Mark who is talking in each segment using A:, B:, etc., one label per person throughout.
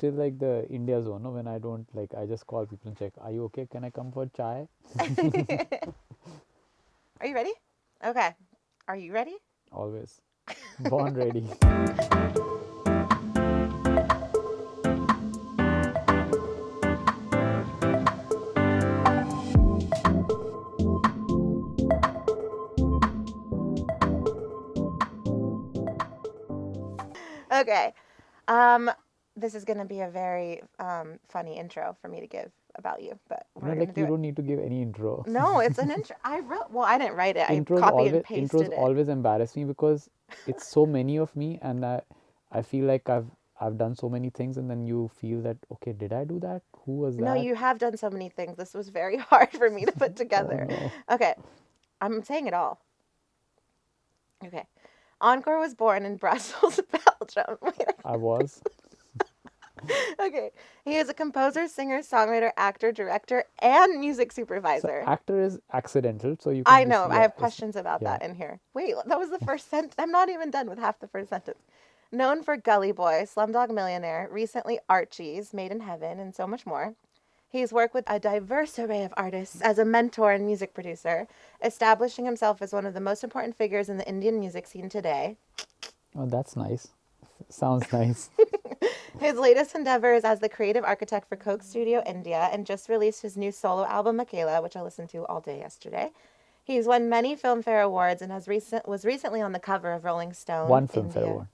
A: still like the India zone, no? When I don't like, I just call people and check, are you okay? Can I come for chai?
B: Are you ready? Okay. Are you ready?
A: Always. Born ready.
B: Okay. This is going to be a very funny intro for me to give about you, but we're
A: No,
B: going to
A: like
B: do
A: you
B: it.
A: don't need to give any intro.
B: No, it's an intro. I didn't write it. I
A: Intros
B: copied and
A: always
B: pasted it.
A: always embarrass me because it's so many of me, and I feel like I've done so many things, and then you feel that, okay, did I do that? Who was
B: No,
A: that?
B: you have done so many things. This was very hard for me to put
A: Oh
B: together.
A: no.
B: Okay. I'm saying it all. Okay. Ankur was born in Brussels, Belgium.
A: I was.
B: Okay. He is a composer, singer, songwriter, actor, director, and music
A: So
B: supervisor.
A: actor is accidental, so you
B: I
A: can just,
B: know. I
A: yeah,
B: have
A: it's,
B: questions about
A: yeah.
B: that in here. Wait, that was the first sentence. I'm not even done with half the first sentence. Known for Gully Boy, Slumdog Millionaire, recently Archies, Made in Heaven, and so much more. He's worked with a diverse array of artists as a mentor and music producer, establishing himself as one of the most important figures in the Indian music scene today.
A: Oh, that's nice. Sounds nice.
B: His latest endeavor is as the creative architect for Coke Studio India and just released his new solo album, Akela, which I listened to all day yesterday. He's won many Filmfare Awards and was recently on the cover of Rolling Stone
A: One Filmfare
B: India.
A: Award.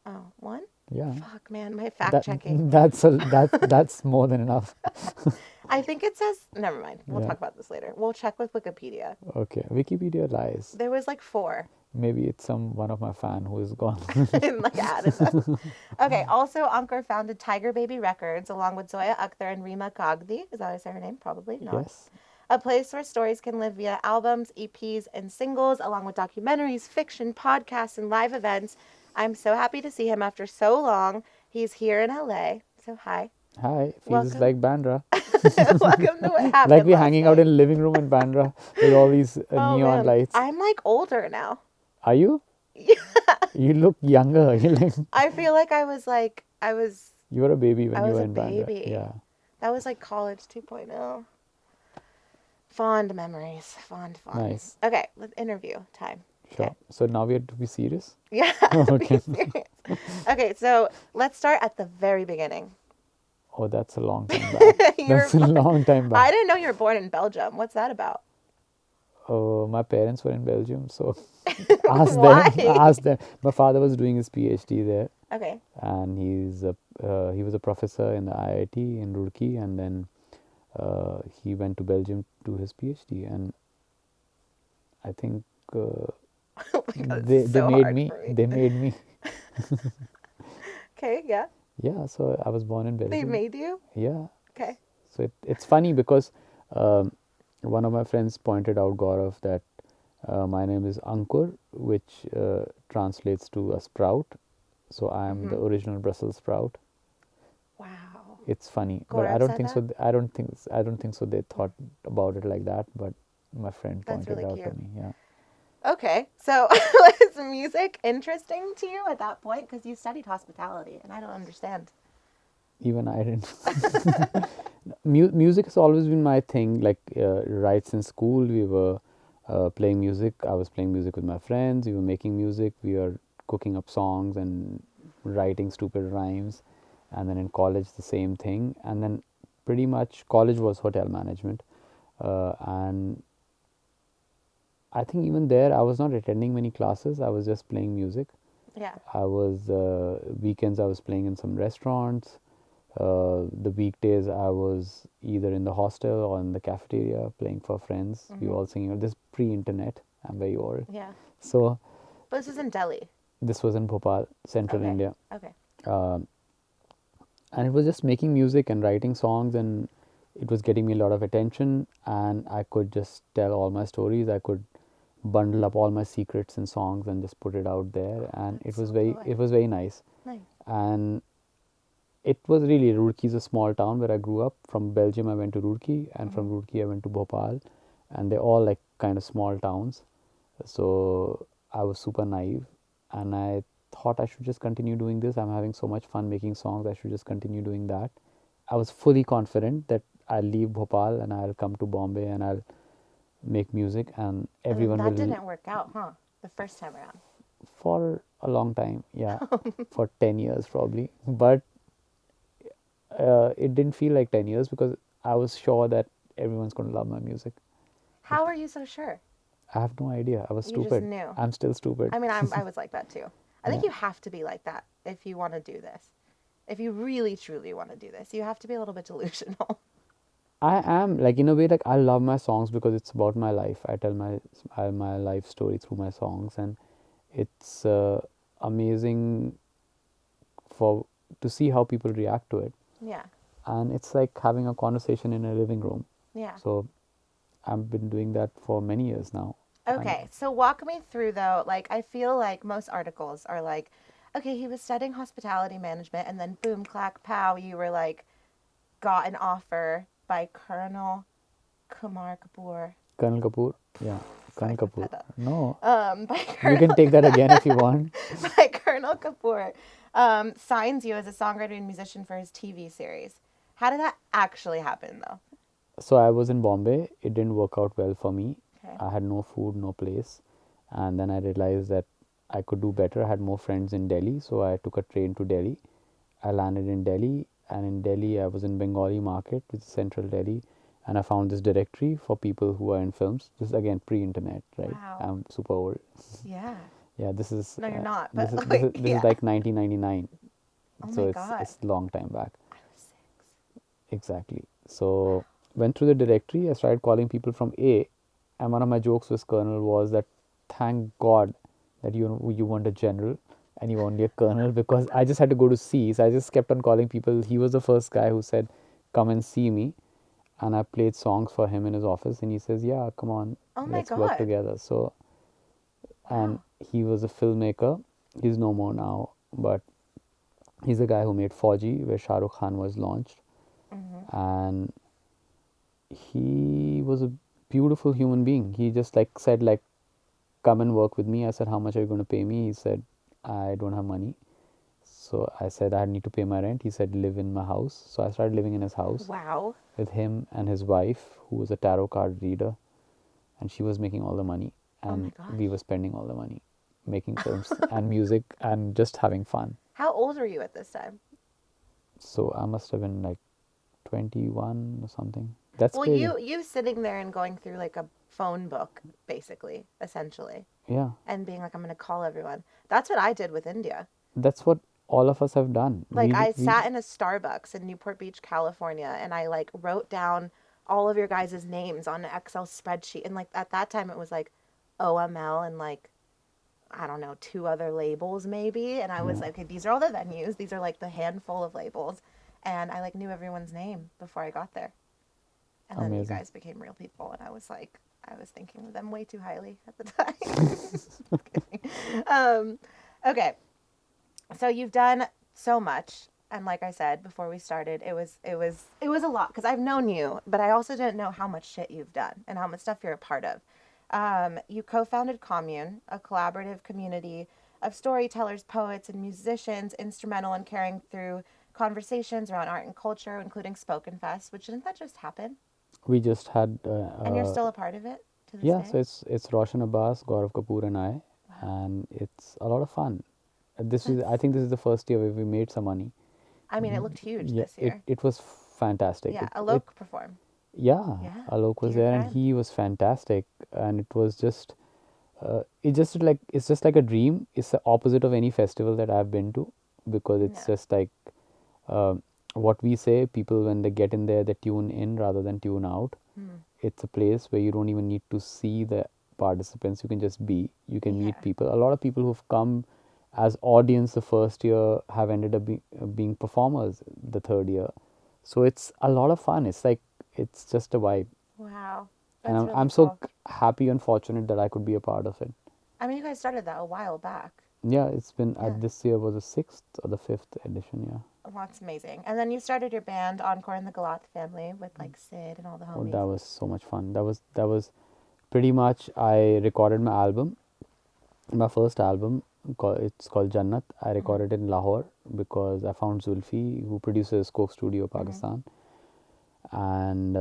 B: Oh, one?
A: Yeah.
B: Fuck, man, my fact checking.
A: That's more than enough.
B: I think it says, never mind. We'll
A: Yeah.
B: talk about this later. We'll check with Wikipedia.
A: Okay. Wikipedia lies.
B: There was like 4.
A: Maybe it's one of my fan who is gone.
B: And like added them. Okay, also Ankur founded Tiger Baby Records along with Zoya, Akhtar, and Reema Kagti. Is that how I say her name? Probably not.
A: Yes.
B: A place where stories can live via albums, EPs, and singles, along with documentaries, fiction, podcasts, and live events. I'm so happy to see him after so long. He's here in LA. So hi.
A: Hi. Feels
B: Welcome.
A: like Bandra.
B: Welcome to What Happened
A: Like we're
B: Last
A: hanging
B: Night.
A: out in the living room in Bandra with all these
B: Oh,
A: neon
B: man.
A: lights.
B: I'm like older now.
A: Are you? You look younger. You like
B: I feel like I was
A: you were a baby when
B: I
A: you
B: was
A: were
B: a
A: in Bandra.
B: baby.
A: Yeah.
B: That was like college 2.0. Fond memories. Fond.
A: Nice.
B: Okay, let's interview time.
A: Sure.
B: Okay.
A: So now we have to be serious.
B: Yeah.
A: Okay.
B: Be serious. Okay, so let's start at the very beginning.
A: Oh, that's a long time back.
B: You're
A: That's a long time
B: I
A: back.
B: didn't know you were born in Belgium. What's that about?
A: Oh, my parents were in Belgium, so ask
B: Why?
A: them. Ask them. My father was doing his PhD there,
B: Okay.
A: and he was a professor in the IIT in Roorkee, and then he went to Belgium to do his PhD, and I think
B: Oh my God,
A: they
B: it's so
A: made
B: hard
A: me.
B: for me.
A: They made me.
B: Okay, yeah.
A: Yeah, so I was born in
B: They
A: Belgium.
B: made you?
A: Yeah,
B: Okay.
A: so it's funny because one of my friends pointed out, Gaurav, that my name is Ankur, which translates to a sprout. So I am the original Brussels sprout.
B: Wow.
A: It's funny, but I
B: Gaurav
A: don't
B: said
A: think so.
B: that?
A: I don't think so. They thought about it like that, but my friend
B: That's
A: pointed
B: really
A: out to
B: cute.
A: me. Yeah.
B: Okay, so was music interesting to you at that point? Because you studied hospitality, and I don't understand.
A: Even I didn't. Music has always been my thing. Like right since school, we were playing music. I was playing music with my friends. We were making music. We were cooking up songs and writing stupid rhymes. And then in college, the same thing. And then pretty much college was hotel management. And I think even there, I was not attending many classes. I was just playing music.
B: Yeah.
A: I was weekends. I was playing in some restaurants. The weekdays I was either in the hostel or in the cafeteria playing for friends. We were all singing. This pre-internet. I'm very old.
B: Yeah.
A: So
B: But this was in Delhi.
A: this was in Bhopal, central
B: Okay.
A: India,
B: Okay.
A: and it was just making music and writing songs, and it was getting me a lot of attention. And I could just tell all my stories. I could bundle up all my secrets in songs and just put it out there, and it was very nice.
B: Nice.
A: And it was really, Roorkee is a small town where I grew up. From Belgium, I went to Roorkee, and from Roorkee, I went to Bhopal, and they're all like kind of small towns. So I was super naive, and I thought I should just continue doing this. I'm having so much fun making songs. I should just continue doing that. I was fully confident that I'll leave Bhopal and I'll come to Bombay and I'll make music and
B: And then
A: everyone
B: that
A: will
B: didn't work out, huh? The first time around.
A: for a long time, yeah, for 10 years probably. But it didn't feel like 10 years because I was sure that everyone's going to love my music.
B: How are you so sure?
A: I have no idea. I was
B: You just
A: stupid.
B: knew.
A: I'm still stupid.
B: I mean, I was like that too. I think
A: Yeah.
B: you have to be like that if you want to do this. If you really, truly want to do this, you have to be a little bit delusional.
A: I am like in a way like I love my songs because it's about my life. I tell my life story through my songs, and it's amazing for to see how people react to it.
B: Yeah.
A: And it's like having a conversation in a living room.
B: Yeah.
A: So I've been doing that for many years now.
B: Okay, so walk me through though. Like, I feel like most articles are like, okay, he was studying hospitality management, and then boom, clack, pow, you were like, got an offer by Colonel Kumar Kapoor.
A: Colonel Kapoor, yeah,
B: Sorry,
A: Colonel
B: I fucked
A: Kapoor.
B: that up.
A: No,
B: By
A: you
B: Colonel,
A: can take that again if you want.
B: by Colonel Kapoor, signs you as a songwriter and musician for his TV series. How did that actually happen though?
A: So I was in Bombay. It didn't work out well for me.
B: Okay.
A: I had no food, no place, and then I realized that I could do better. I had more friends in Delhi, so I took a train to Delhi. I landed in Delhi, and in Delhi I was in Bengali market, which is central Delhi, and I found this directory for people who are in films. This is again pre-internet, right?
B: Wow.
A: I'm super old.
B: Yeah.
A: Yeah, this is
B: No, you're not,
A: this
B: but
A: is
B: like,
A: this
B: yeah.
A: is like 1999.
B: Oh
A: So
B: my
A: it's
B: God.
A: it's a long time back.
B: I was 6.
A: Exactly. So went through the directory. I started calling people from A, and one of my jokes with Colonel was that thank God that you weren't a general and you were only a colonel, because I just had to go to C. So I just kept on calling people. He was the first guy who said, "Come and see me," and I played songs for him in his office, and he says, "Yeah, come on,
B: Oh my
A: let's work
B: God.
A: together." So, and he was a filmmaker. He's no more now, but he's the guy who made Fauji, where Shah Rukh Khan was launched, and he was a beautiful human being. He just like said like, "Come and work with me." I said, "How much are you going to pay me?" He said, "I don't have money." So I said, "I need to pay my rent." He said, "Live in my house." So I started living in his house
B: Wow.
A: with him and his wife, who was a tarot card reader, and she was making all the money,
B: Oh my
A: and we
B: gosh.
A: were spending all the money making films and music and just having fun.
B: How old were you at this time?
A: So I must have been like 21 or something. That's
B: Well,
A: crazy.
B: you sitting there and going through like a phone book, basically, essentially,
A: Yeah,
B: and being like, I'm going to call everyone. That's what I did with India.
A: that's what all of us have done.
B: Like, I sat in a Starbucks in Newport Beach, California, and I like wrote down all of your guys' names on an Excel spreadsheet. And like at that time, it was like OML and like, I don't know, 2 other labels maybe. And I was like, okay, these are all the venues. These are like the handful of labels. And I like knew everyone's name before I got there. And then you
A: Amazing.
B: guys became real people. And I was like, I was thinking of them way too highly at the time. Just kidding. Okay. So you've done so much. And like I said before we started, it was a lot because I've known you, but I also didn't know how much shit you've done and how much stuff you're a part of. You co-founded Commune, a collaborative community of storytellers, poets, and musicians instrumental in carrying through conversations around art and culture, including Spoken Fest, which didn't that just happen?
A: We just had
B: And you're still a part of it to this
A: yeah,
B: day?
A: so it's Roshan Abbas, Gaurav Kapoor, and I, and it's a lot of fun. I think this is the first year where we made some money.
B: I mean, it looked huge
A: Yeah,
B: this year.
A: it was fantastic.
B: Yeah,
A: It
B: Alok performed.
A: yeah,
B: Yeah,
A: Alok was
B: Dear
A: there and
B: friend.
A: he was fantastic, and it was just it's just like a dream. It's the opposite of any festival that I've been to, because it's
B: No.
A: just like uh, what we say. People, when they get in there, they tune in rather than tune out. It's a place where you don't even need to see the participants. You can just be. You can meet
B: Yeah.
A: people. A lot of people who've come as audience the first year have ended up being performers the third year. So it's a lot of fun. It's like it's just a vibe,
B: Wow.
A: and
B: That's
A: I'm
B: really
A: I'm
B: cool.
A: so happy and fortunate that I could be a part of it.
B: I mean, you guys started that a while back.
A: Yeah, it's been
B: Yeah.
A: this year was the 6th or the 5th edition. Yeah.
B: Well, that's amazing. And then you started your band, Encore and the Galoth Family, with like Sid and all the
A: Oh,
B: homies.
A: that was so much fun. That was pretty much I recorded my album, my first album, It's called Jannat. I recorded it in Lahore because I found Zulfi, who produces Coke Studio, Pakistan. And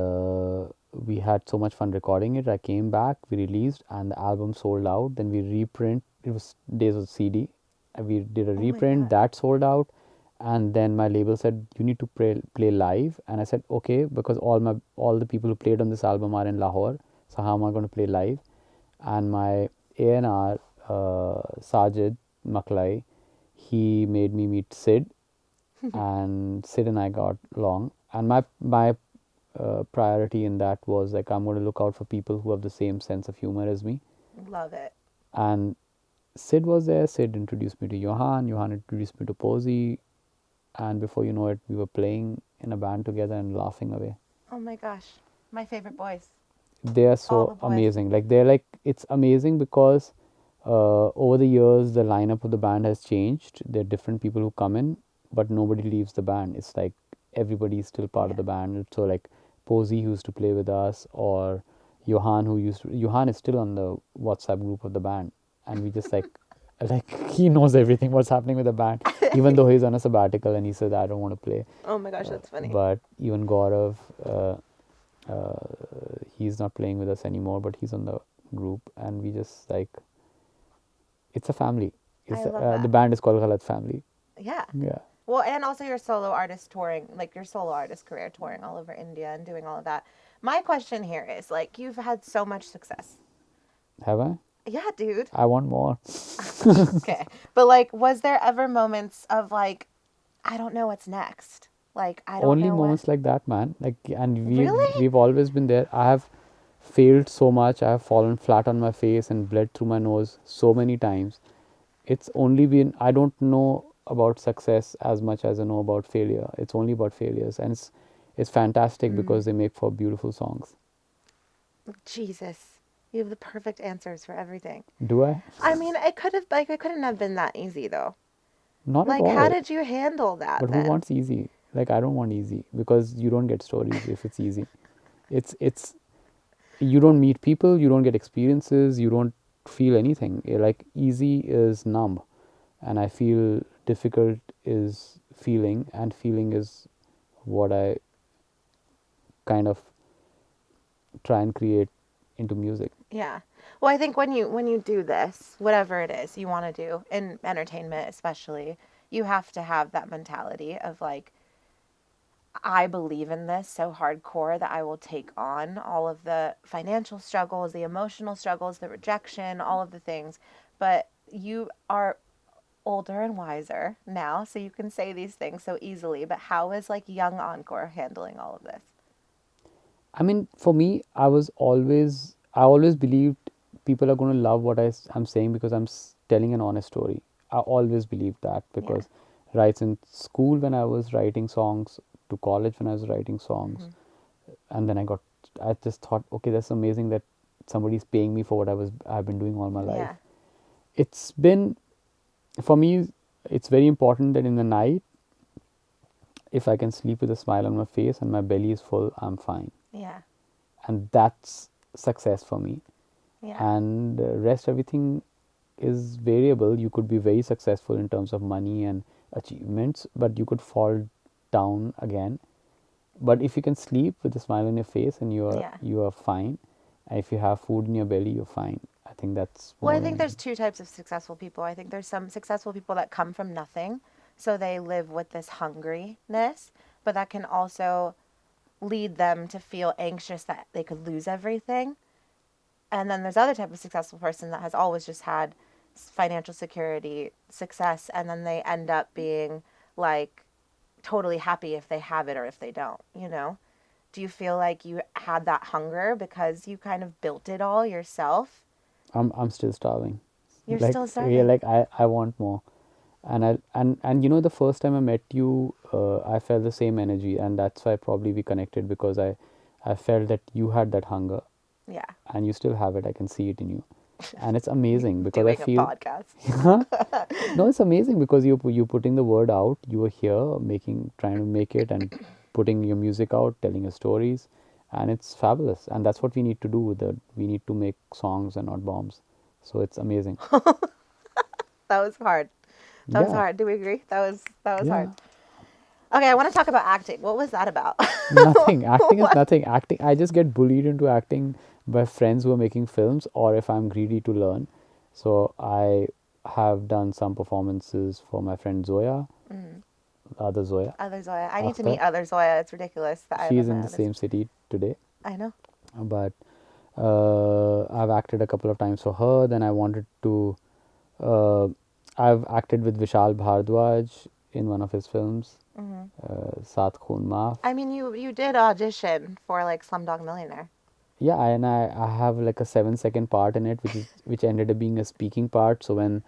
A: we had so much fun recording it. I came back, we released, and the album sold out. Then we reprint. It was days of CD. We did a
B: Oh my
A: reprint
B: God.
A: that sold out, and then my label said you need to play live, and I said okay because all the people who played on this album are in Lahore. So how am I going to play live? And my A&R Sajid Maklai, he made me meet Sid, and Sid and I got along. And my priority in that was like I'm going to look out for people who have the same sense of humor as me.
B: Love it.
A: And Sid was there. Sid introduced me to Johan. Johan introduced me to Posey, and before you know it, we were playing in a band together and laughing away.
B: Oh my gosh. My favorite boys.
A: They are
B: All the
A: so
B: boys.
A: amazing. Like they're like it's amazing because over the years the lineup of the band has changed. There are different people who come in, but nobody leaves the band. It's like everybody is still part of
B: Yeah.
A: the band. So like Posey who used to play with us, or Johan Johan is still on the WhatsApp group of the band, and we just like like he knows everything what's happening with the band, even though he's on a sabbatical and he says I don't want to play.
B: Oh my gosh, that's funny.
A: But even Gaurav, he's not playing with us anymore, but he's on the group, and we just like it's a family.
B: I love
A: The
B: that.
A: band is called Galat Family.
B: Yeah.
A: Yeah.
B: Well, and also your solo artist touring, like your solo artist career touring all over India and doing all of that. My question here is like, you've had so much success.
A: Have I?
B: Yeah, dude.
A: I want more.
B: Okay. But like, was there ever moments of like, I don't know what's next? Like, I don't
A: Only
B: know
A: moments like that, man. Like, and
B: Really?
A: we've always been there. I have failed so much. I have fallen flat on my face and bled through my nose so many times. It's only been I don't know about success as much as I know about failure. It's only about failures, and it's fantastic because they make for beautiful songs.
B: Jesus. You have the perfect answers for everything.
A: Do I?
B: I mean, it couldn't have been that easy though.
A: Not at
B: Like, how
A: all.
B: did you handle that
A: But who
B: then?
A: wants easy? Like I don't want easy because you don't get stories if it's easy. It's you don't meet people, you don't get experiences, you don't feel anything. Like easy is numb, and I feel difficult is feeling, and feeling is what I kind of try and create into music.
B: Yeah. Well, I think when you do this, whatever it is you want to do in entertainment especially, you have to have that mentality of like I believe in this so hardcore that I will take on all of the financial struggles, the emotional struggles, the rejection, all of the things. But you are older and wiser now, so you can say these things so easily. But how is like young Encore handling all of this?
A: I mean, for me, I always believed people are going to love what I'm saying because I'm telling an honest story. I always believed that
B: Yeah.
A: because right in school when I was writing songs, to college when I was writing songs, and then I just thought, okay, that's amazing that somebody's paying me for what I've been doing all my life.
B: Yeah.
A: It's been, for me, it's very important that in the night, if I can sleep with a smile on my face and my belly is full, I'm fine.
B: Yeah.
A: And that's success for me.
B: Yeah.
A: And rest everything is variable. You could be very successful in terms of money and achievements, but you could fall down again. But if you can sleep with a smile on your face and
B: Yeah.
A: you are fine, and if you have food in your belly, you're fine. I think that's
B: Well,
A: more
B: I think
A: than
B: there's two types of successful people. I think there's some successful people that come from nothing, so they live with this hungriness, but that can also lead them to feel anxious that they could lose everything. And then there's other type of successful person that has always just had financial security, success, and then they end up being like totally happy if they have it or if they don't, you know? Do you feel like you had that hunger because you kind of built it all yourself?
A: I'm still starving.
B: You're
A: Like
B: still
A: yeah,
B: starving.
A: like I want more. And you know, the first time I met you, I felt the same energy, and that's why probably we connected because I felt that you had that hunger,
B: Yeah.
A: and you still have it. I can see it in you, and it's amazing because I
B: Doing a
A: feel
B: podcast.
A: no, it's amazing because you putting the word out. You are here trying to make it and putting your music out, telling your stories, and it's fabulous. And that's what we need to do. We need to make songs and not bombs. So it's amazing.
B: That was hard. That was
A: Yeah,
B: hard. Do we agree? That was hard.
A: yeah.
B: Okay, I want to talk about acting. What was that about?
A: Nothing. Acting is
B: What?
A: nothing. Acting. I just get bullied into acting by friends who are making films, or if I'm greedy to learn. So I have done some performances for my friend Zoya,
B: Mm.
A: the other Zoya,
B: Other Zoya. I need to meet
A: Akhtar.
B: other Zoya. It's ridiculous that I
A: She's
B: haven't
A: in
B: met
A: the
B: others.
A: same city today,
B: I know.
A: but I've acted a couple of times for her. Then I wanted to. Uh, I've acted with Vishal Bhardwaj in one of his films,
B: Hmm.
A: Saath Khoon Maaf.
B: I mean, you did audition for like Slumdog Millionaire.
A: Yeah, and I have like a 7 second part in it, which ended up being a speaking part. So when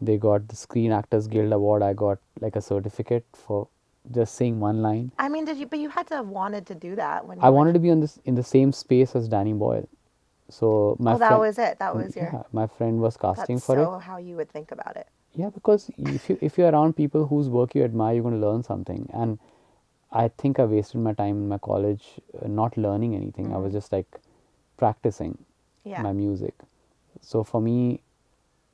A: they got the Screen Actors Guild Award, I got like a certificate for just saying one line.
B: I mean, did you? But you had to have wanted to do that when
A: I
B: you were.
A: wanted to be on this in the same space as Danny Boyle. So my
B: Oh, that
A: friend,
B: was it. That was your.
A: yeah, my friend was casting
B: That's
A: for it.
B: so how you would think about it.
A: Yeah, because if you're around people whose work you admire, you're going to learn something. And I think I wasted my time in my college not learning anything. I was
B: Hmm.
A: just like practicing
B: Yeah.
A: my music. So for me,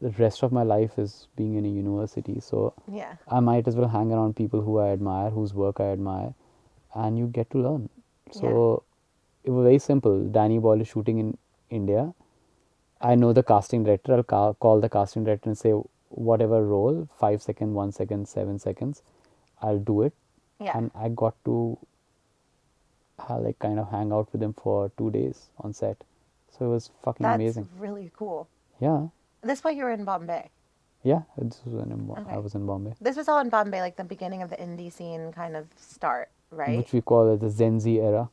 A: the rest of my life is being in a university. So
B: Yeah.
A: I might as well hang around people who I admire, whose work I admire, and you get to learn.
B: Yeah.
A: So it was very simple. Danny Boyle is shooting in India. I know the casting director. I'll call the casting director and say, whatever role, 5 second, 1 second, 7 seconds, I'll do it.
B: Yeah.
A: And I got to like kind of hang out with him for 2 days on set. So it was fucking
B: That's
A: amazing.
B: really cool.
A: Yeah,
B: This way you were in Bombay.
A: yeah. This was I
B: Okay.
A: was in Bombay,
B: This was all in Bombay, like the beginning of the indie scene kind of start, right?
A: which we call it the Gen Z era.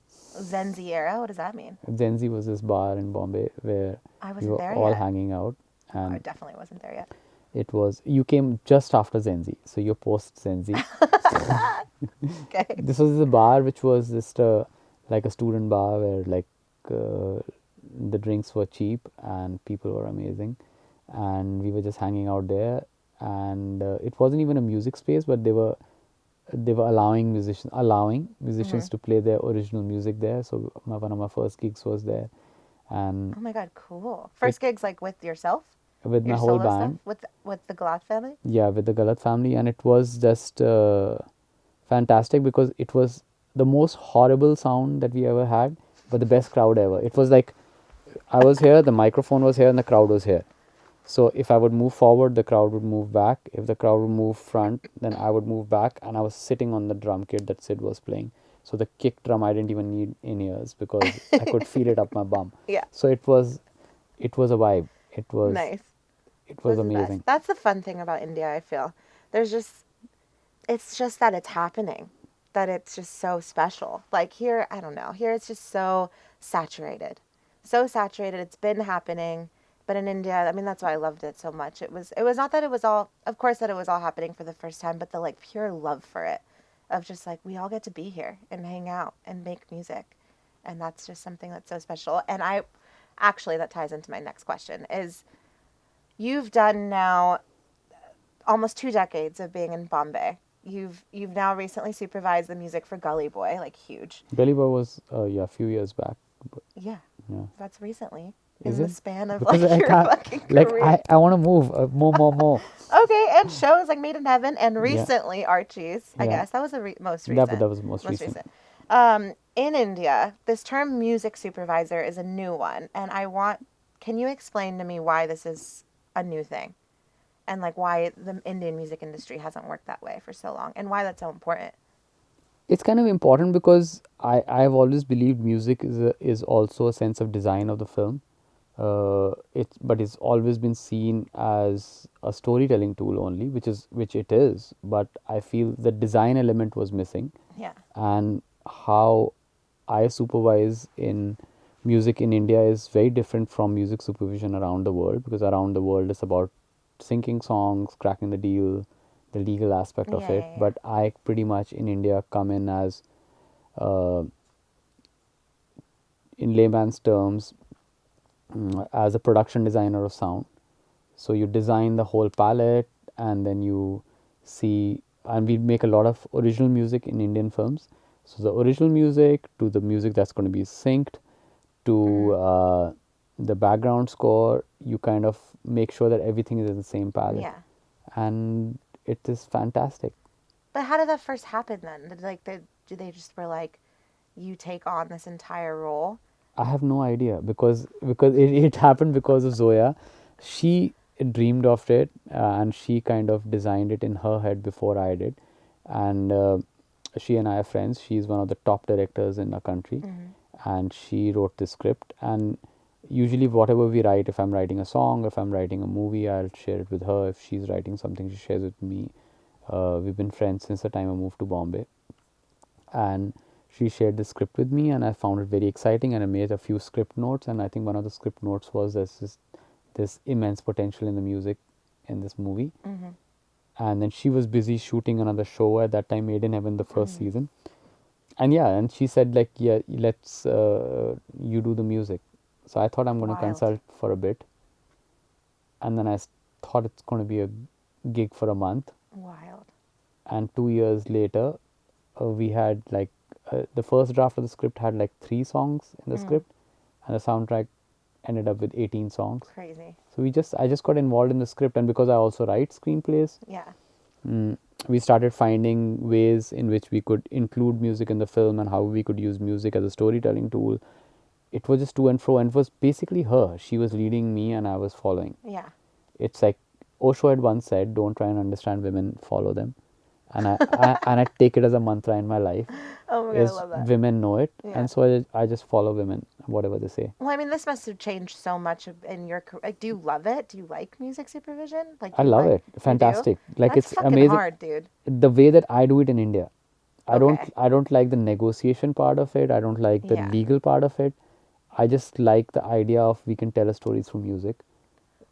B: Zenzi era. What does that mean?
A: Gen Z was this bar in Bombay where
B: I
A: we
B: wasn't
A: were
B: there
A: all
B: yet.
A: hanging out,
B: I
A: and
B: definitely wasn't there yet.
A: it was you came just after Gen Z, so you're post Gen Z.
B: Okay.
A: This was the bar which was just like a student bar where like uh, the drinks were cheap and people were amazing, and we were just hanging out there. And it wasn't even a music space, but they were allowing musicians to play their original music there. So one of my first gigs was there, and
B: Oh my God, cool.
A: it,
B: First gigs like with yourself,
A: with my
B: your
A: whole
B: solo stuff,
A: band,
B: with the Glad family.
A: yeah, with the Galat family, and it was just fantastic because it was the most horrible sound that we ever had, but the best crowd ever. It was like I was here, the microphone was here, and the crowd was here. So if I would move forward, the crowd would move back. If the crowd would move front, then I would move back, and I was sitting on the drum kit that Sid was playing. So the kick drum I didn't even need in ears because I could feel it up my bum.
B: Yeah.
A: So it was a vibe.
B: Nice.
A: It was
B: Those are the best.
A: amazing.
B: That's the fun thing about India, I feel. There's just, it's just that it's happening, that it's just so special. Like here, I don't know, here it's just so saturated. So saturated, it's been happening. But in India, I mean, that's why I loved it so much. It was not that it was all, of course, that it was all happening for the first time, but the like pure love for it, of just like, we all get to be here and hang out and make music. And that's just something that's so special. And actually, that ties into my next question is, you've done now almost 2 decades of being in Bombay. You've now recently supervised the music for Gully Boy, like huge.
A: Gully Boy was a few years back. But,
B: Yeah,
A: yeah.
B: that's recently
A: Is
B: in the
A: it?
B: span of
A: Because
B: like
A: I
B: your
A: can't,
B: fucking
A: like
B: career.
A: I want to move more.
B: Okay, and shows like Made in Heaven and
A: Yeah,
B: recently Archies. I
A: yeah.
B: guess that was the most recent.
A: That was most recent.
B: In India, this term music supervisor is a new one, and can you explain to me why this is a new thing? And like why the Indian music industry hasn't worked that way for so long, and why that's so important.
A: It's kind of important because I've always believed music is also a sense of design of the film. But it's always been seen as a storytelling tool only, which it is. But I feel the design element was missing,
B: Yeah.
A: and how I supervise in music in India is very different from music supervision around the world, because around the world it's about syncing songs, cracking the deal, the legal aspect of
B: Yeah,
A: it.
B: yeah, yeah.
A: But I pretty much in India come in as, uh, in layman's terms, as a production designer of sound. So you design the whole palette, and then you see, and we make a lot of original music in Indian films. So the original music to the music that's going to be synced to the background score, you kind of make sure that everything is in the same palette.
B: Yeah.
A: and it is fantastic.
B: But how did that first happen then? Do they just were like, you take on this entire role?
A: I have no idea because it happened because of Zoya. She dreamed of it and she kind of designed it in her head before I did, and she and I are friends. She's one of the top directors in the country, and she wrote the script. And usually, whatever we write, if I'm writing a song, if I'm writing a movie, I'll share it with her. If she's writing something, she shares it with me. We've been friends since the time I moved to Bombay, and she shared the script with me, and I found it very exciting, and I made a few script notes, and I think one of the script notes was this immense potential in the music in this movie. And then she was busy shooting another show at that time, Made in Heaven, the first season. And yeah, and she said like, yeah, let's you do the music. So I thought I'm going to
B: Wild.
A: consult for a bit, and then thought it's going to be a gig for a month.
B: Wild.
A: And 2 years later, we had like the first draft of the script had like 3 songs in the script, and the soundtrack ended up with 18 songs.
B: Crazy.
A: So I just got involved in the script, and because I also write screenplays,
B: Yeah.
A: we started finding ways in which we could include music in the film and how we could use music as a storytelling tool. It was just to and fro, and it was basically her. She was leading me and I was following.
B: Yeah.
A: It's like Osho had once said, don't try and understand women, follow them. And I take it as a mantra in my life.
B: Oh my God, I
A: Is
B: love that.
A: women know it,
B: Yeah.
A: and so I just follow women, whatever they say.
B: Well, I mean, this must have changed so much in your career. Like, do you love it? Do you like music supervision? Like,
A: I
B: do you
A: love
B: like-
A: it.
B: you do?
A: Fantastic. Like
B: That's
A: it's
B: fucking
A: amazing.
B: hard, dude.
A: The way that I do it in India.
B: Okay.
A: I don't like the negotiation part of it. I don't like the
B: Yeah.
A: legal part of it. I just like the idea of we can tell a story through music.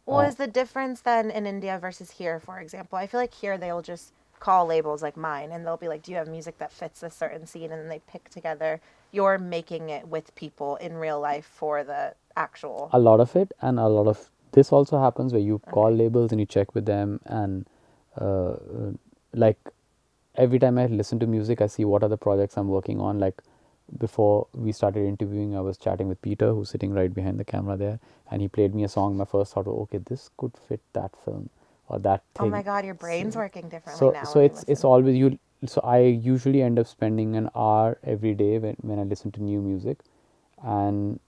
B: What is the difference then in India versus here, for example? I feel like here they'll just call labels like mine and they'll be like, do you have music that fits this certain scene? And then they pick together. You're making it with people in real life for the actual.
A: A lot of it, and a lot of this also happens where you call labels and you check with them, and like every time I listen to music, I see what are the projects I'm working on. Like before we started interviewing, I was chatting with Peter, who's sitting right behind the camera there, and he played me a song. My first thought was, okay, this could fit that film or that
B: Oh
A: thing.
B: my God, your brain's working differently
A: So
B: now.
A: so
B: when you
A: it's
B: listen.
A: always you. So I usually end up spending an hour every day when I listen to new music, and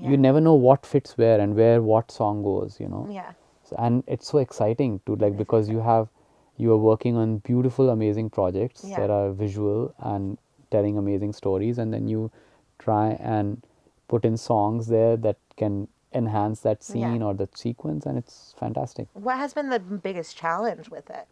B: Yeah.
A: you never know what fits where and where what song goes, you know.
B: Yeah.
A: So, and it's so exciting to like, because you are working on beautiful, amazing projects
B: Yeah.
A: that are visual and telling amazing stories, and then you try and put in songs there that can enhance that scene or that sequence, and it's fantastic.
B: What has been the biggest challenge with it?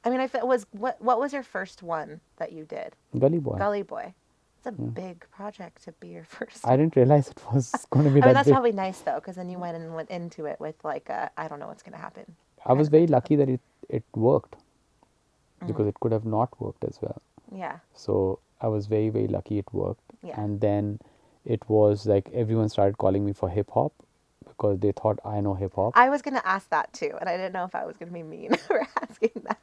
B: I mean, if it was what was your first one that you did?
A: Gully Boy.
B: Gully Boy. It's a big project to be your first.
A: I didn't realize it was going to be
B: I mean,
A: that
B: that's
A: big.
B: probably nice though, because then you went into it with like I don't know what's gonna happen.
A: I was very lucky that it worked, because it could have not worked as well.
B: Yeah.
A: So I was very, very lucky it worked.
B: Yeah.
A: And then it was like everyone started calling me for hip hop because they thought I know hip hop.
B: I was gonna ask that too, and I didn't know if I was gonna be mean for asking that.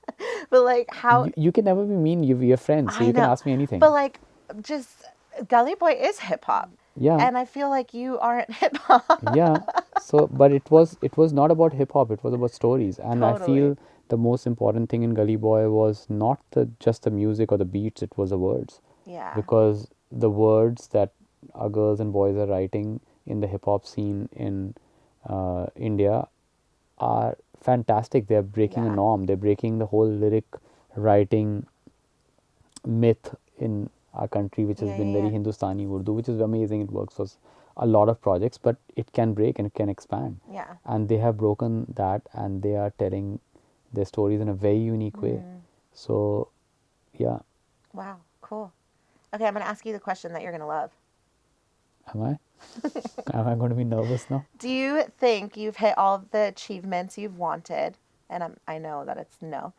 B: But like, how?
A: You can never be mean. We're friends, so
B: I
A: you can
B: know.
A: ask me anything.
B: But like, just Gully Boy is hip hop.
A: Yeah.
B: And I feel like you aren't hip hop.
A: Yeah. So, but it was not about hip hop. It was about stories, and I
B: Totally.
A: feel the most important thing in Gully Boy was not just the music or the beats. It was the words.
B: Yeah.
A: Because the words that our girls and boys are writing in the hip hop scene in India are fantastic. They're breaking a
B: Yeah.
A: norm. They're breaking the whole lyric writing myth in our country, which has
B: Yeah,
A: been
B: yeah,
A: very
B: yeah.
A: Hindustani Urdu, which is amazing. It works for a lot of projects, but it can break and it can expand.
B: Yeah.
A: And they have broken that, and they are telling their stories in a very unique way. So, yeah.
B: Wow. Cool. Okay, I'm gonna ask you the question that you're gonna love.
A: Am I? Am I going to be nervous now?
B: Do you think you've hit all of the achievements you've wanted? And I know that it's no.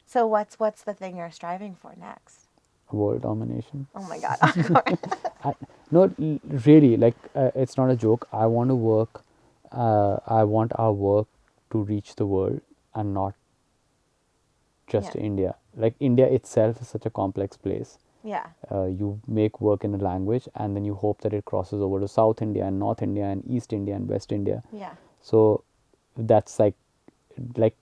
B: So what's the thing you're striving for next?
A: World domination.
B: Oh my God, Ankur.
A: No, really, like it's not a joke. I want to work. I want our work to reach the world and not just
B: Yeah.
A: India. Like India itself is such a complex place.
B: Yeah.
A: You make work in a language, and then you hope that it crosses over to South India and North India and East India and West India.
B: Yeah.
A: So that's like like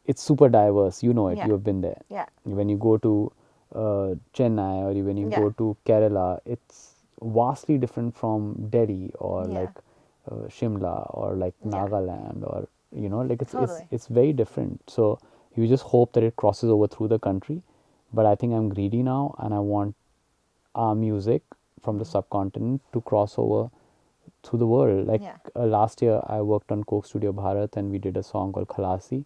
A: it's super diverse. You know it.
B: Yeah.
A: You have been there.
B: Yeah.
A: When you go to Chennai or when you
B: Yeah.
A: go to Kerala, it's vastly different from Delhi or
B: Yeah.
A: like Shimla or like
B: Yeah.
A: Nagaland or like
B: Totally.
A: it's very different. So you just hope that it crosses over through the country. But I think I'm greedy now, and I want our music from the subcontinent to cross over through the world. Like
B: Yeah.
A: last year, I worked on Coke Studio Bharat, and we did a song called Khalasi,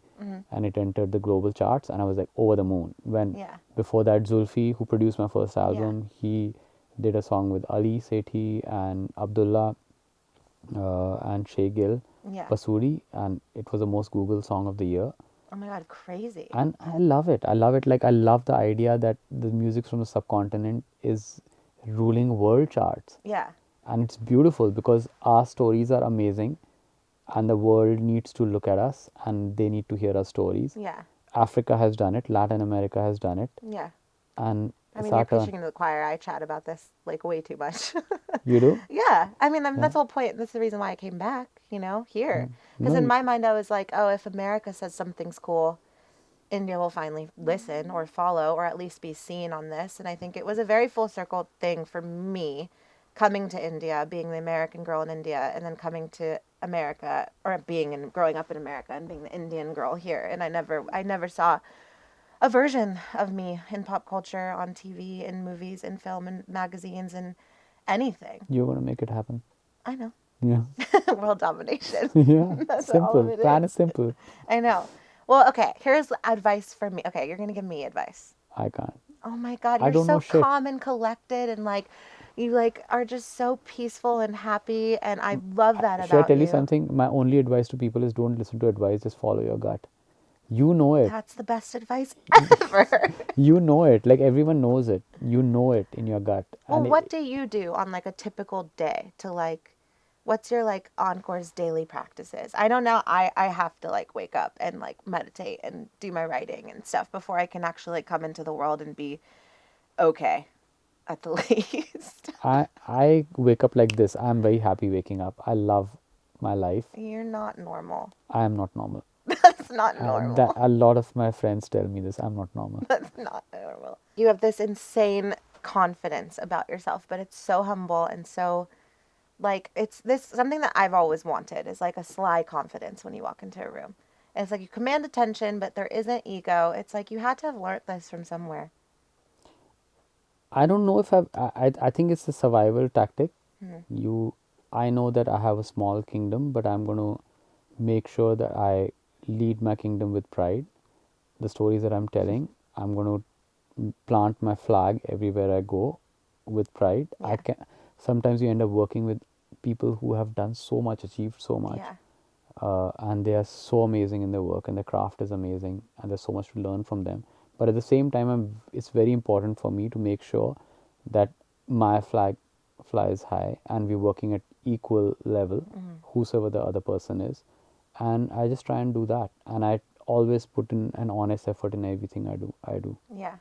A: and it entered the global charts, and I was like over the moon. When
B: Yeah.
A: before that, Zulfi, who produced my first
B: Yeah.
A: album, he did a song with Ali Sethi and Abdullah and Shay Gill,
B: Yeah.
A: Pasuri, and it was the most Googled song of the year.
B: Oh my God, crazy.
A: And I love it. I love it. Like I love the idea that the music from the subcontinent is ruling world charts,
B: Yeah.
A: and it's beautiful because our stories are amazing, and the world needs to look at us, and they need to hear our stories.
B: Yeah.
A: Africa has done it. Latin America has done it,
B: Yeah.
A: and
B: I
A: it's
B: mean,
A: our
B: you're
A: turn.
B: preaching to the choir. I chat about this like way too much.
A: You do?
B: Yeah. I mean,
A: Yeah.
B: that's the whole point. That's the reason why I came back, here. Because
A: No,
B: in
A: you-
B: my mind, I was like, oh, if America says something's cool, India will finally listen or follow or at least be seen on this. And I think it was a very full circle thing for me coming to India, being the American girl in India, and then coming to America or being and growing up in America and being the Indian girl here. And I never saw a version of me in pop culture, on TV, in movies, in film, in magazines, and anything.
A: you're gonna make it happen.
B: I know.
A: Yeah.
B: World domination.
A: Yeah.
B: That's all
A: Simple.
B: of it
A: Plan
B: is.
A: is simple.
B: I know. Well, okay, here's advice for me. Okay, you're going to give me advice.
A: I can't.
B: Oh my God,
A: I
B: you're
A: don't know
B: so
A: shit.
B: calm and collected and like you like are just so peaceful and happy and I love that
A: Should I
B: about
A: tell you
B: you.
A: something? My only advice to people is don't listen to advice, just follow your gut. You know it.
B: That's the best advice ever.
A: You know it. Like everyone knows it. You know it in your gut.
B: Well,
A: And
B: what do you do on like a typical day to like what's your like Encore's daily practices? I know now I have to like wake up and like meditate and do my writing and stuff before I can actually come into the world and be okay at the least.
A: I wake up like this. I'm very happy waking up. I love my life.
B: You're not normal.
A: I am not normal.
B: That's not normal.
A: That a lot of my friends tell me this. I'm not normal.
B: That's not normal. You have this insane confidence about yourself, but it's so humble and so like it's this something that I've always wanted is like a sly confidence when you walk into a room. And it's like you command attention, but there isn't ego. It's like you had to have learned this from somewhere.
A: I don't know if I think it's a survival tactic.
B: Hmm.
A: I know that I have a small kingdom, but I'm going to make sure that I lead my kingdom with pride. The stories that I'm telling, I'm going to plant my flag everywhere I go with pride.
B: Yeah.
A: Sometimes you end up working with people who have done so much, achieved so much,
B: Yeah.
A: and they are so amazing in their work, and their craft is amazing, and there's so much to learn from them. But at the same time, it's very important for me to make sure that my flag flies high, and we're working at equal level, whosoever the other person is. And I just try and do that, and I always put in an honest effort in everything I do.
B: Yeah.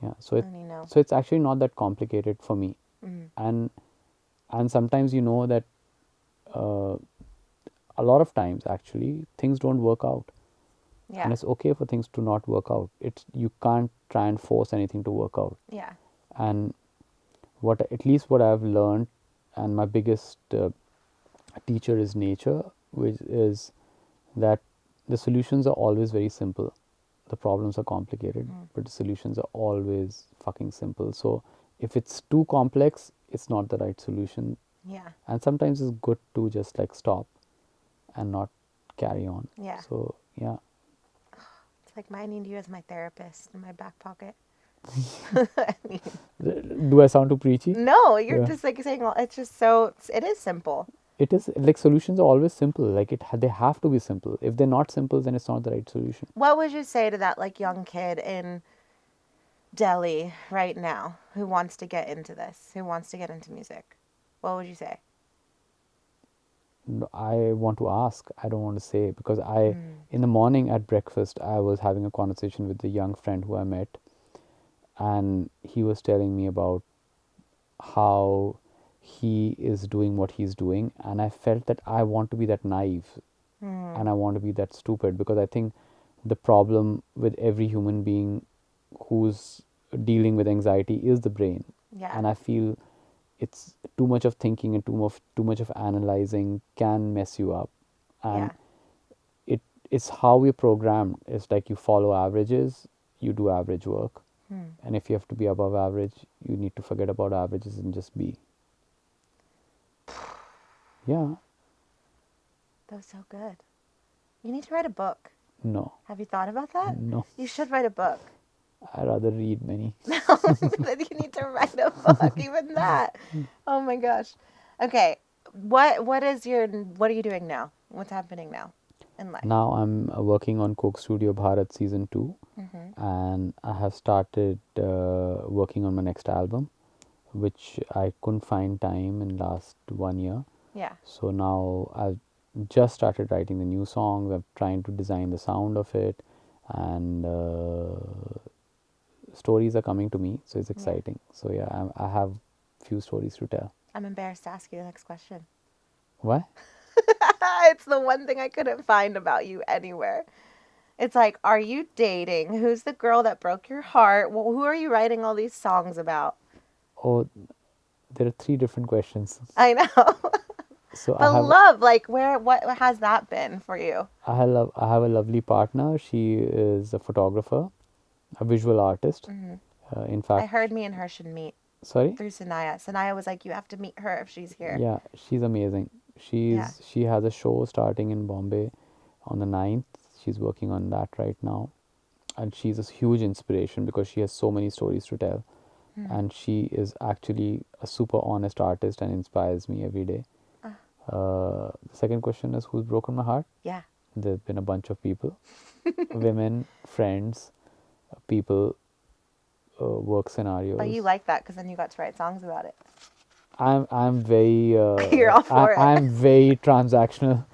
A: Yeah.
B: And you know.
A: So it's actually not that complicated for me.
B: Mm.
A: And sometimes that uh, a lot of times actually things don't work out,
B: Yeah.
A: and it's okay for things to not work out. You can't try and force anything to work out.
B: Yeah.
A: And at least what I've learned, and my biggest teacher is nature, which is that the solutions are always very simple. The problems are complicated, but the solutions are always fucking simple. So if it's too complex, it's not the right solution.
B: Yeah.
A: And sometimes it's good to just like stop and not carry on.
B: Yeah.
A: So yeah.
B: It's like I need you as my therapist in my back pocket. I mean,
A: Do I sound too preachy?
B: no, you're
A: Yeah.
B: just like saying, well, it's just so, it is simple.
A: It is like solutions are always simple. Like they have to be simple. If they're not simple, then it's not the right solution.
B: What would you say to that like young kid in Delhi right now who wants to get into this, who wants to get into music? What would you say?
A: No, I want to ask. I don't want to say, because in the morning at breakfast, I was having a conversation with a young friend who I met, and he was telling me about how he is doing what he's doing, and I felt that I want to be that naive. and I want to be that stupid, because I think the problem with every human being who's dealing with anxiety is the brain.
B: Yeah.
A: And I feel it's too much of thinking and too much of analyzing can mess you up. And it's how we're programmed. It's like you follow averages, you do average work. And if you have to be above average, you need to forget about averages and just be. Yeah.
B: That was so good. You need to write a book.
A: No.
B: Have you thought about that?
A: No.
B: You should write a book.
A: I rather read many.
B: Then you need to write a book, even that. Oh my gosh. Okay. What are you doing now? What's happening now in life?
A: Now I'm working on Coke Studio Bharat season 2, and I have started working on my next album, which I couldn't find time in last 1 year.
B: Yeah.
A: So now I've just started writing the new songs. I'm trying to design the sound of it, and stories are coming to me, so it's exciting. So yeah, I have few stories to tell.
B: I'm embarrassed to ask you the next question.
A: What?
B: It's the one thing I couldn't find about you anywhere. It's like, are you dating? Who's the girl that broke your heart? Well, who are you writing all these songs about?
A: Oh, there are 3 different questions.
B: I know.
A: So
B: But love, like, what has that been for you?
A: I have a lovely partner. She is a photographer, a visual artist. In fact,
B: I heard me and her should meet
A: sorry?
B: through Sanaya. Sanaya was like, you have to meet her if she's here.
A: Yeah, she's amazing. She has a show starting in Bombay on the 9th. She's working on that right now. And she's a huge inspiration because she has so many stories to tell. And she is actually a super honest artist and inspires me every day. The second question is, who's broken my heart?
B: Yeah.
A: There's been a bunch of people, women, friends, people, work scenarios.
B: Oh, you like that because then you got to write songs about it.
A: I'm very
B: You're all for it.
A: I'm very transactional.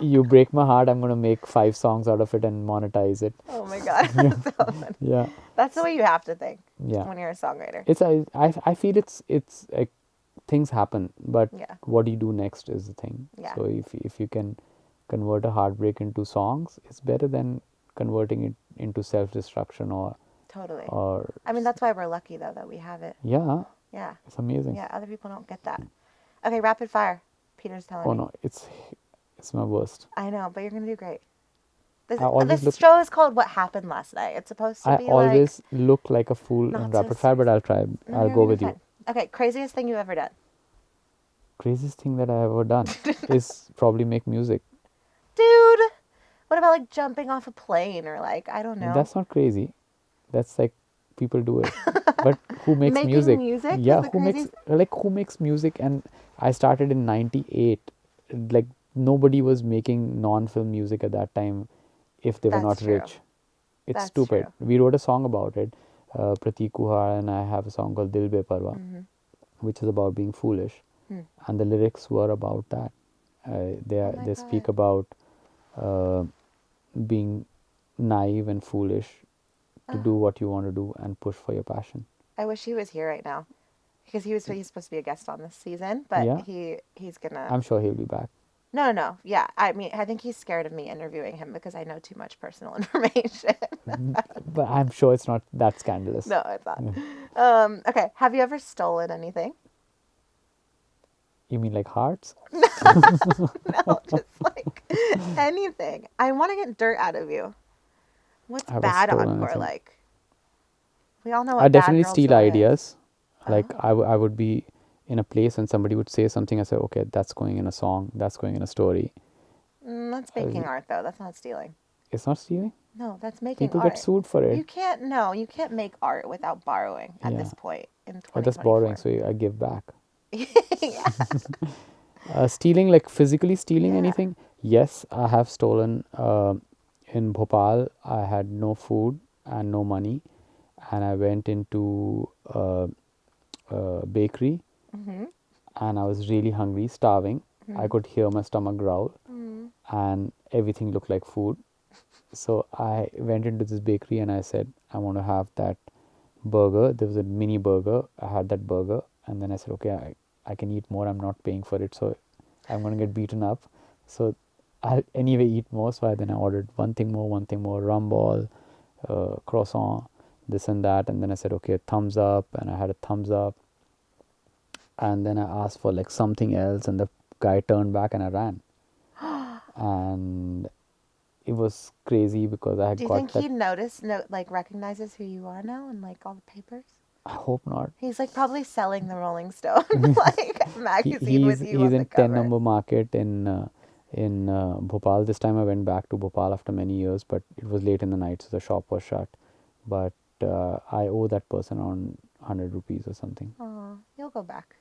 A: You break my heart, I'm gonna make 5 songs out of it and monetize it.
B: Oh my god. That's so funny.
A: Yeah.
B: That's the way you have to think
A: Yeah.
B: when you're a songwriter.
A: It's I feel it's like things happen, but
B: Yeah.
A: what do you do next is the thing.
B: Yeah.
A: So if you can convert a heartbreak into songs, it's better than converting it into self-destruction or
B: Totally.
A: or
B: I mean, that's why we're lucky though that we have it.
A: yeah,
B: Yeah.
A: it's amazing.
B: Yeah. Other people don't get that. Okay, rapid fire. Peter's telling
A: Oh
B: me.
A: no, it's my worst.
B: I know, but you're gonna do great. This,
A: I always
B: this
A: look-
B: show is called "What Happened Last Night." It's supposed to
A: I
B: be
A: always look like a fool
B: not
A: in
B: so
A: rapid fire, but I'll try.
B: like. No,
A: I'll
B: you're
A: go
B: gonna
A: with
B: be
A: you.
B: fine. Okay, craziest thing you've ever done,
A: Craziest thing that I've ever done is probably make music.
B: dude. What about like jumping off a plane or like I don't know?
A: That's not crazy. That's like people do it. But who makes
B: Making
A: music?
B: music is
A: Yeah,
B: the
A: who makes
B: craziest-
A: who makes music? And I started in '98. Like nobody was making non-film music at that time if they were
B: That's
A: not
B: true.
A: rich. It's
B: That's
A: stupid.
B: true.
A: We wrote a song about it. Prateek Kuhar and I have a song called Dil Beparwa, which is about being foolish, and the lyrics were about that.
B: my
A: They speak
B: God.
A: about being naive and foolish to do what you want to do and push for your passion.
B: I wish he was here right now because he's supposed to be a guest on this season, but
A: Yeah.
B: he's gonna.
A: I'm sure he'll be back.
B: No. Yeah, I mean, I think he's scared of me interviewing him because I know too much personal information.
A: But I'm sure it's not that scandalous.
B: No, it's not. Okay, have you ever stolen anything?
A: You mean like hearts?
B: No, just like anything. I want to get dirt out of you. What's
A: Have I
B: bad
A: stolen
B: Encore
A: anything?
B: like? We all know what
A: I
B: bad
A: definitely
B: girl
A: steal
B: Zoya is.
A: ideas. Like I would be in a place and somebody would say something. I say, okay, that's going in a song. That's going in a story.
B: That's making art though. That's not stealing.
A: It's not stealing.
B: No, that's making
A: People
B: art.
A: get sued for it.
B: You can't. No, you can't make art without borrowing at
A: Yeah.
B: this point in 2024.
A: Or that's borrowing, so I give back.
B: Yeah.
A: Stealing, like physically stealing
B: Yeah.
A: anything? Yes, I have stolen. In Bhopal, I had no food and no money, and I went into a bakery, and I was really hungry, starving. I could hear my stomach growl, and everything looked like food. So I went into this bakery and I said, I want to have that burger. There was a mini burger. I had that burger, and then I said, okay, I can eat more. I'm not paying for it, so I'm going to get beaten up. So I'll anyway eat more, so then I ordered one thing more, rum ball, croissant, this and that, and then I said, okay, thumbs up, and I had a thumbs up, and then I asked for like something else, and the guy turned back and I ran, and it was crazy because I had
B: Do you
A: got
B: think
A: that.
B: he like recognizes who you are now and like all the papers?
A: I hope not.
B: He's like probably selling the Rolling Stone like magazine with you
A: He's
B: on the
A: in 10
B: cover.
A: number market in Bhopal. This time I went back to Bhopal after many years, but it was late in the night, so the shop was shut. But I owe that person around 100 rupees or something.
B: Oh, you'll go back.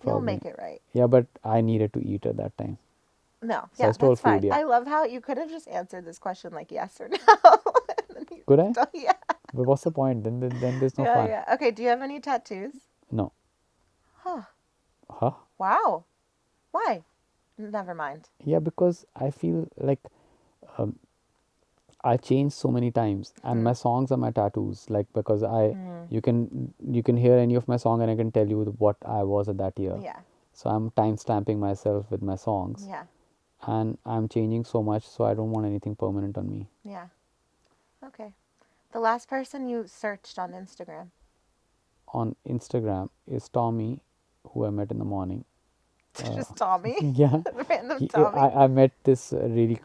B: You'll
A: Probably.
B: make it right.
A: Yeah, but I needed to eat at that time.
B: No,
A: So I
B: yeah,
A: stole
B: that's fine.
A: food, yeah.
B: I love how you could have just answered this question like yes or no. And then you
A: Could I?
B: yeah.
A: But what's the point? Then there's no
B: Yeah,
A: fun.
B: yeah. Okay, do you have any tattoos?
A: No.
B: Huh.
A: Huh?
B: Wow. Why? Never mind.
A: Yeah, because I feel like um, I changed so many times, and my songs are my tattoos. Like because you can hear any of my song, and I can tell you what I was at that year.
B: Yeah.
A: So I'm time stamping myself with my songs,
B: Yeah.
A: and I'm changing so much, so I don't want anything permanent on me.
B: Yeah. Okay. The last person you searched on Instagram.
A: On Instagram is Tommy, who I met in the morning.
B: Just Tommy.
A: Yeah,
B: Random Tommy.
A: I met this really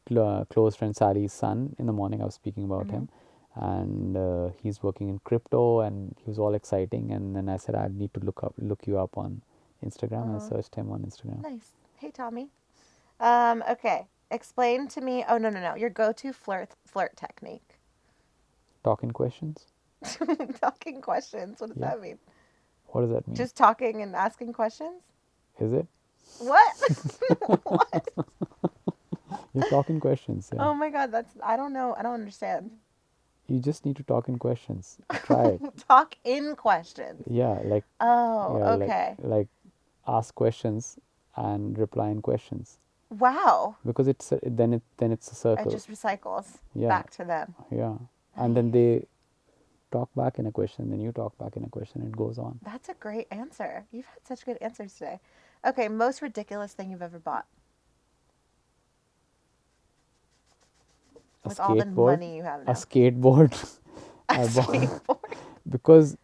A: close friend Sally's son in the morning. I was speaking about him, and he's working in crypto, and he was all exciting. And then I said I need to look you up on Instagram, and I searched him on Instagram.
B: Nice. Hey, Tommy. Okay. Explain to me. Oh, no. Your go-to flirt technique.
A: Talking questions.
B: Talking questions. What does
A: Yeah.
B: that mean?
A: What does that mean?
B: Just talking and asking questions?
A: Is it?
B: What? What?
A: You're talking questions. Yeah.
B: Oh my God, I don't know. I don't understand.
A: You just need to talk in questions. Try it.
B: Talk in questions.
A: Yeah, like
B: Oh,
A: yeah,
B: okay.
A: like ask questions and reply in questions,
B: Wow.
A: because then it's a
B: It
A: circle.
B: just recycles
A: Yeah.
B: back to them.
A: Yeah, and then they talk back in a question, then you talk back in a question, it goes on.
B: That's a great answer. You've had such good answers today. Okay, most ridiculous thing you've ever bought
A: A
B: with all the
A: skateboard.
B: money you have
A: A
B: now.
A: skateboard.
B: A
A: I bought
B: skateboard.
A: because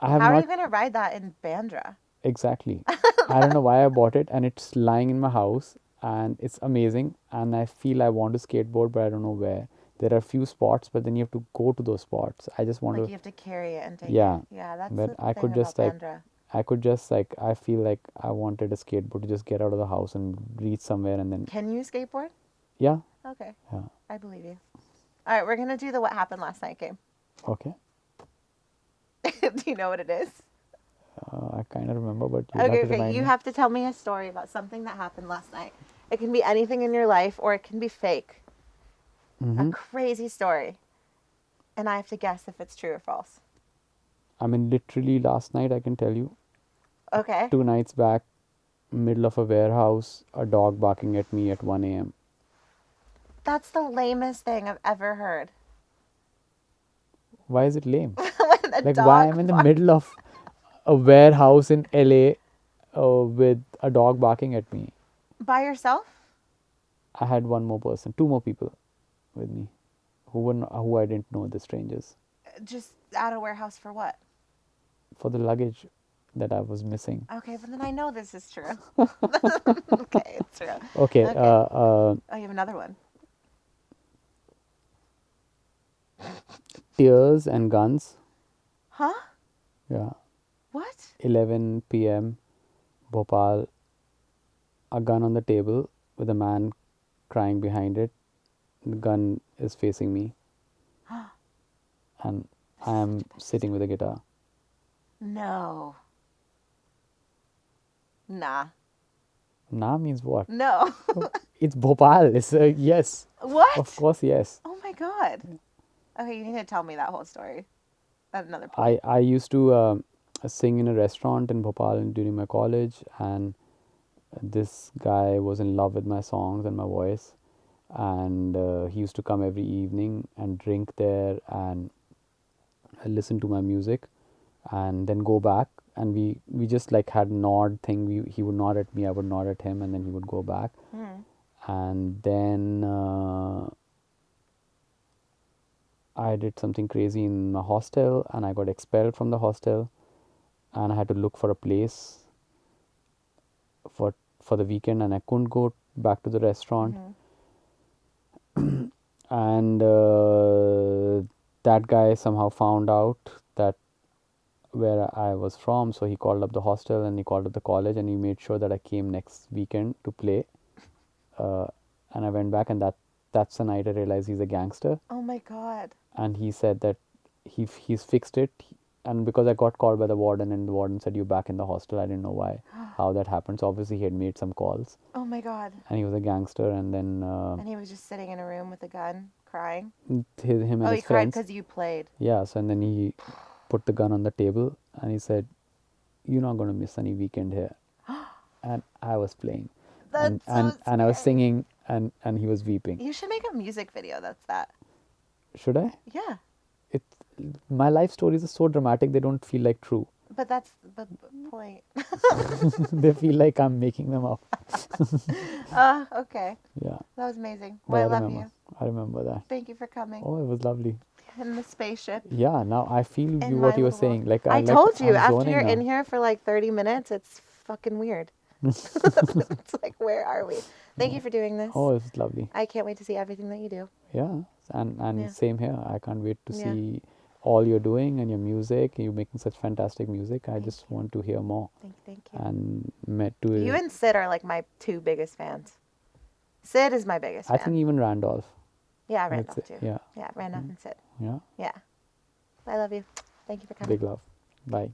A: I have
B: How are
A: not
B: you gonna ride that in Bandra?
A: exactly. I don't know why I bought it, and it's lying in my house, and it's amazing, and I feel I want to skateboard, but I don't know where. There are a few spots, but then you have to go to those spots. I just want
B: Like
A: to.
B: you have to carry it and take
A: Yeah,
B: it. Yeah, that's
A: but
B: the
A: I
B: thing
A: could
B: about
A: just like
B: Bandra.
A: I feel like I wanted a skateboard to just get out of the house and reach somewhere, and then
B: Can you skateboard?
A: yeah,
B: Okay,
A: yeah,
B: I believe you. All right, we're gonna do the what happened last night game.
A: okay.
B: Do you know what it is?
A: I kind of remember, but you have
B: Okay,
A: to remind
B: you
A: me.
B: have to tell me a story about something that happened last night. It can be anything in your life, or it can be fake. A crazy story, and I have to guess if it's true or false.
A: I mean, literally last night, I can tell you.
B: Okay.
A: 2 nights back, middle of a warehouse, a dog barking at me at 1 a.m.
B: That's the lamest thing I've ever heard.
A: Why is it lame?
B: When a
A: Like,
B: dog
A: why I'm in the
B: barks.
A: middle of a warehouse in LA with a dog barking at me?
B: By yourself?
A: I had one more person, 2 more people with me who I didn't know, the strangers,
B: Just at a warehouse for what?
A: for the luggage that I was missing.
B: Okay, but then I know this is true. Okay, it's true.
A: Okay,
B: Okay.
A: uh,
B: Oh, you have another one.
A: tears and guns.
B: Huh?
A: Yeah,
B: What?
A: 11 p.m. Bhopal. A gun on the table with a man crying behind it. The gun is facing me, and I am sitting with a guitar.
B: No. Nah.
A: Nah means what?
B: No.
A: It's Bhopal. It's a yes.
B: What?
A: Of course, yes.
B: Oh my God. Okay, you need to tell me that whole story at another point.
A: I used to sing in a restaurant in Bhopal during my college, and this guy was in love with my songs and my voice, and he used to come every evening and drink there and listen to my music, and then go back, and we just like had nod thing. He would nod at me, I would nod at him, and then he would go back. And then I did something crazy in my hostel, and I got expelled from the hostel, and I had to look for a place for the weekend, and I couldn't go back to the restaurant. And that guy somehow found out that where I was from, so he called up the hostel and he called up the college, and he made sure that I came next weekend to play. And I went back, and that's the night I realized he's a gangster.
B: Oh my God.
A: And he said that he's fixed it. And because I got called by the warden, and the warden said, "You're back in the hostel," I didn't know why, how that happened. So obviously he had made some calls,
B: Oh my God.
A: and he was a gangster. And then
B: And he was just sitting in a room with a gun, crying.
A: him and
B: Oh, he
A: his
B: cried
A: friends.
B: because you played.
A: Yeah. So and then he put the gun on the table, and he said, "You're not going to miss any weekend here." And I was playing,
B: That's
A: and I was
B: scary.
A: singing, and he was weeping.
B: You should make a music video that's that.
A: Should I?
B: Yeah.
A: It My life stories are so dramatic, they don't feel like true.
B: But that's the point.
A: They feel like I'm making them up.
B: Okay.
A: Yeah.
B: That was amazing.
A: But
B: Well, I
A: I
B: love
A: remember.
B: you.
A: I remember that.
B: Thank you for coming.
A: Oh, it was lovely.
B: In the spaceship.
A: Yeah, now I feel
B: In
A: you,
B: my
A: what you were
B: little
A: saying.
B: world.
A: Like
B: I told you,
A: I'm
B: after
A: zoning
B: you're
A: now.
B: in here for like 30 minutes, it's fucking weird. It's like, where are we? Thank you for doing this.
A: Oh, it was lovely.
B: I can't wait to see everything that you do.
A: Yeah, and
B: Yeah.
A: same here. I can't wait to
B: Yeah.
A: see all you're doing and your music. You're making such fantastic music. I just want to hear more.
B: Thank you.
A: And met to
B: You and Sid are like my two biggest fans. Sid is my biggest
A: I
B: fan.
A: think even Randolph.
B: Yeah,
A: That's
B: Randolph
A: it,
B: too.
A: yeah.
B: Yeah, Randolph and Sid.
A: Yeah.
B: Yeah. I love you. Thank you for coming.
A: Big love. Bye.